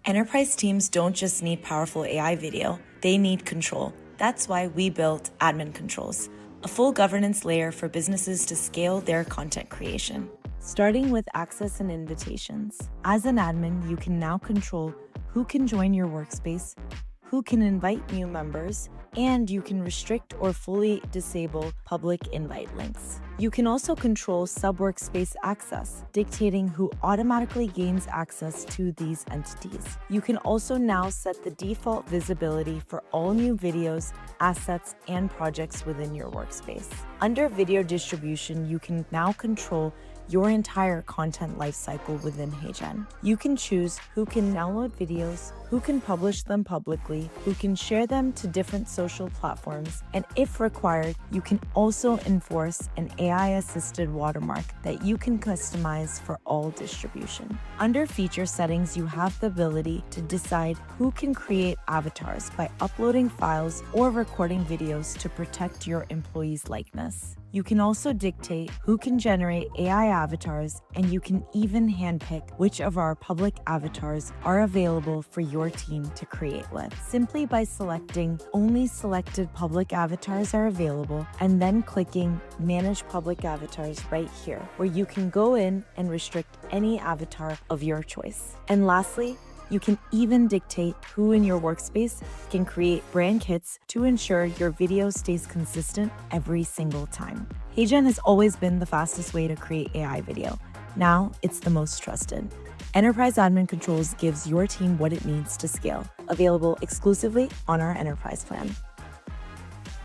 Enterprise teams don't just need powerful AI video, they need control. That's why we built Admin Controls, a full governance layer for businesses to scale their content creation. Starting with access and invitations. As an admin, you can now control who can join your workspace, who can invite new members, and you can restrict or fully disable public invite links. You can also control sub-workspace access, dictating who automatically gains access to these entities. You can also now set the default visibility for all new videos, assets, and projects within your workspace. Under video distribution, you can now control your entire content lifecycle within HeyGen. You can choose who can download videos, who can publish them publicly, who can share them to different social platforms, and if required, you can also enforce an AI-assisted watermark that you can customize for all distribution. Under feature settings, you have the ability to decide who can create avatars by uploading files or recording videos to protect your employees' likeness. You can also dictate who can generate AI avatars, and you can even handpick which of our public avatars are available for your team to create with. Simply by selecting only selected public avatars are available and then clicking Manage Public Avatars right here, where you can go in and restrict any avatar of your choice. And lastly, you can even dictate who in your workspace can create brand kits to ensure your video stays consistent every single time. HeyGen has always been the fastest way to create AI video. Now it's the most trusted. Enterprise Admin Controls gives your team what it needs to scale. Available exclusively on our Enterprise plan.